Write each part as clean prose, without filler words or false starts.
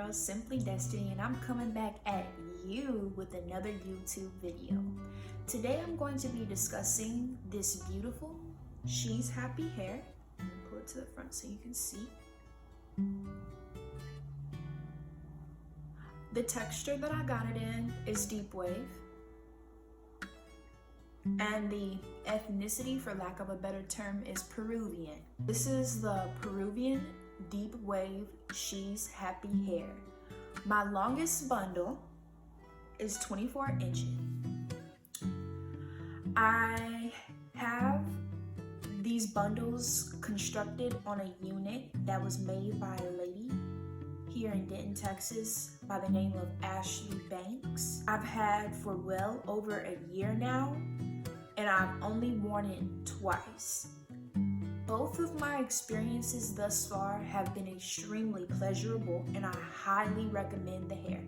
girl, Simply Destiny, and I'm coming back at you with another YouTube video. Today I'm going to be discussing this beautiful She's Happy hair. Pull it to the front so you can see. The texture that I got it in is deep wave. And the ethnicity, for lack of a better term, is Peruvian. This is the Peruvian deep wave She's Happy hair. My longest bundle is 24 inches. I have these bundles constructed on a unit that was made by a lady here in Denton, Texas by the name of Ashley Banks. I've had for well over a year now, and I've only worn it twice. Both of my experiences thus far have been extremely pleasurable, and I highly recommend the hair.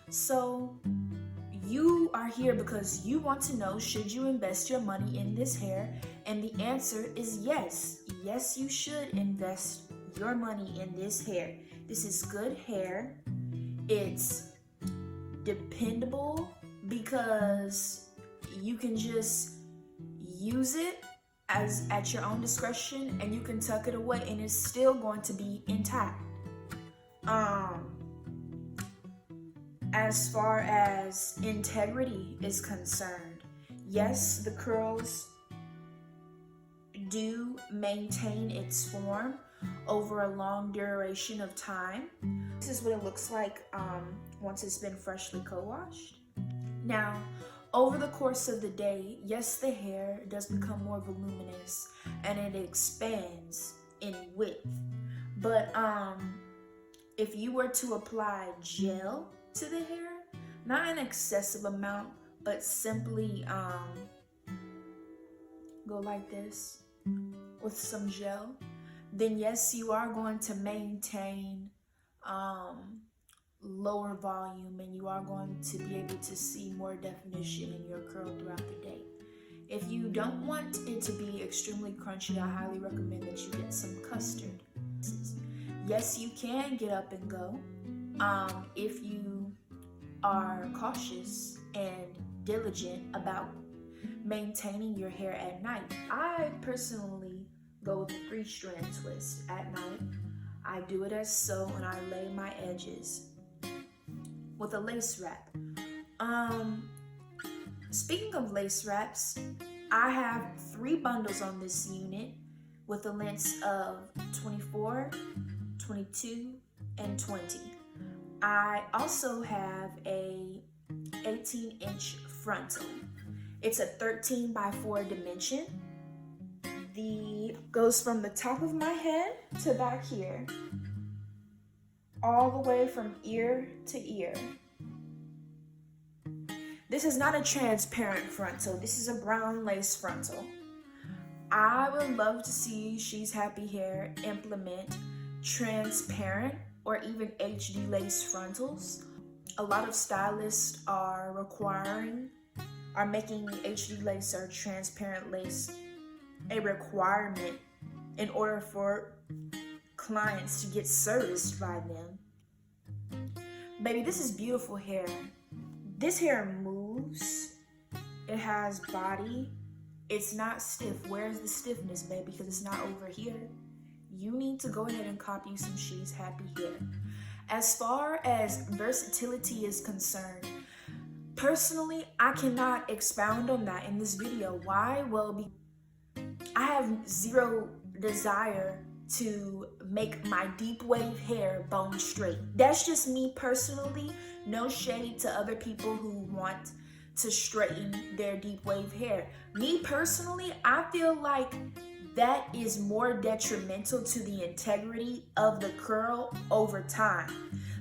So you are here because you want to know, should you invest your money in this hair? And the answer is yes. Yes, you should invest your money in this hair. This is good hair. It's dependable because you can just use it as at your own discretion, and you can tuck it away and it's still going to be intact. As far as integrity is concerned, yes, the curls do maintain its form over a long duration of time. This is what it looks like once it's been freshly co-washed. Now, over the course of the day, yes, the hair does become more voluminous and it expands in width. But if you were to apply gel to the hair, not an excessive amount, but simply go like this with some gel, then yes, you are going to maintain lower volume, and you are going to be able to see more definition in your curl throughout the day. If you don't want it to be extremely crunchy, I highly recommend that you get some custard. Yes, you can get up and go if you are cautious and diligent about maintaining your hair at night. I personally go with a 3-strand twist at night. I do it as so, and I lay my edges with a lace wrap. Speaking of lace wraps, I have 3 bundles on this unit with the lengths of 24, 22, and 20. I also have a 18-inch frontal. It's a 13 by 4 dimension. The goes from the top of my head to back here, all the way from ear to ear. This is not a transparent frontal. This is a brown lace frontal. I would love to see She's Happy hair implement transparent or even HD lace frontals. A lot of stylists are making HD lace or transparent lace a requirement in order for clients to get serviced by them. Baby, this is beautiful hair. This hair moves. It has body. It's not stiff. Where's the stiffness, baby? Because it's not over here. You need to go ahead and copy some She's Happy hair. As far as versatility is concerned, personally, I cannot expound on that in this video. Why? Well, because I have zero desire to make my deep wave hair bone straight. That's just me personally. No shade to other people who want to straighten their deep wave hair. Me personally, I feel like that is more detrimental to the integrity of the curl over time.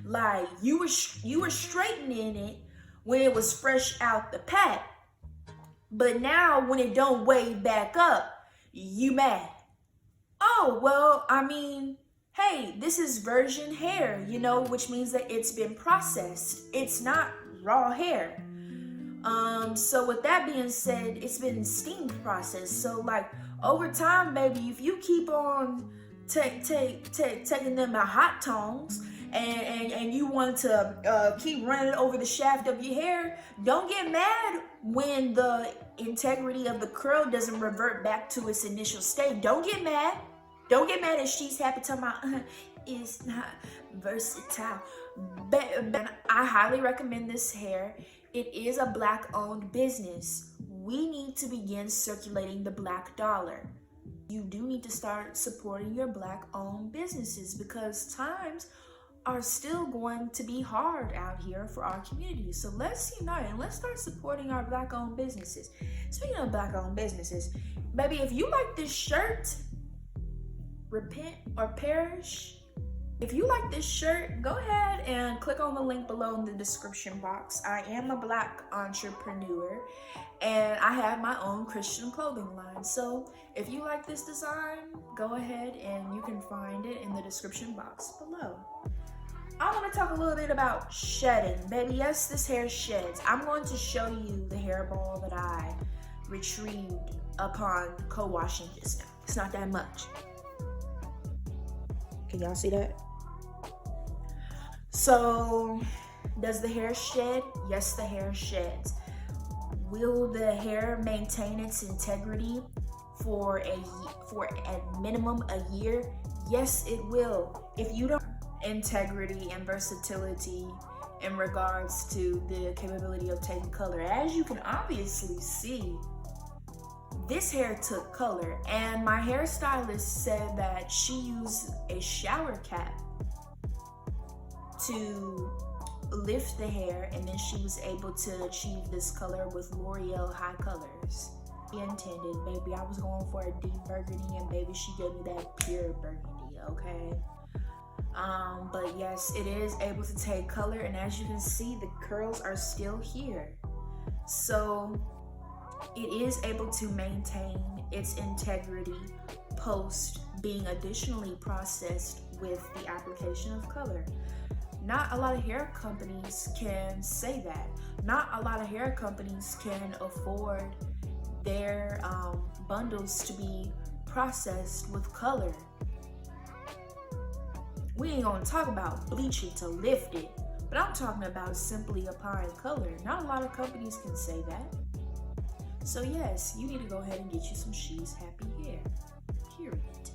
Like you were straightening it when it was fresh out the pack, but now when it don't wave back up, you mad. Oh, well, I mean, hey, this is virgin hair, which means that it's been processed. It's not raw hair. So with that being said, it's been steam processed. So like over time, baby, if you keep on taking them hot tongs and you want to keep running over the shaft of your hair, don't get mad when the integrity of the curl doesn't revert back to its initial state. Don't get mad. Don't get mad if she's happy talking about it's not versatile. But I highly recommend this hair. It is a Black owned business. We need to begin circulating the Black dollar. You do need to start supporting your Black owned businesses because times are still going to be hard out here for our community. So let's unite and let's start supporting our Black owned businesses. Speaking of Black owned businesses, baby, if you like this shirt, repent or perish. If you like this shirt, go ahead and click on the link below in the description box. I am a Black entrepreneur and I have my own Christian clothing line. So if you like this design, go ahead and you can find it in the description box below. I want to talk a little bit about shedding. Baby, yes, this hair sheds. I'm going to show you the hairball that I retrieved upon co-washing just now. It's not that much. Can y'all see that? So, does the hair shed? Yes, the hair sheds. Will the hair maintain its integrity for at minimum a year? Yes, it will. If you don't integrity and versatility in regards to the capability of taking color, as you can obviously see, this hair took color, and my hairstylist said that she used a shower cap to lift the hair, and then she was able to achieve this color with L'Oreal High Colors. She intended, baby, I was going for a deep burgundy, and baby, she gave me that pure burgundy, okay? But yes, it is able to take color, and as you can see, the curls are still here. So it is able to maintain its integrity post being additionally processed with the application of color. Not a lot of hair companies can say that. Not a lot of hair companies can afford their bundles to be processed with color. We ain't gonna talk about bleaching to lift it, but I'm talking about simply applying color. Not a lot of companies can say that. So yes, you need to go ahead and get you some She's Happy hair, period.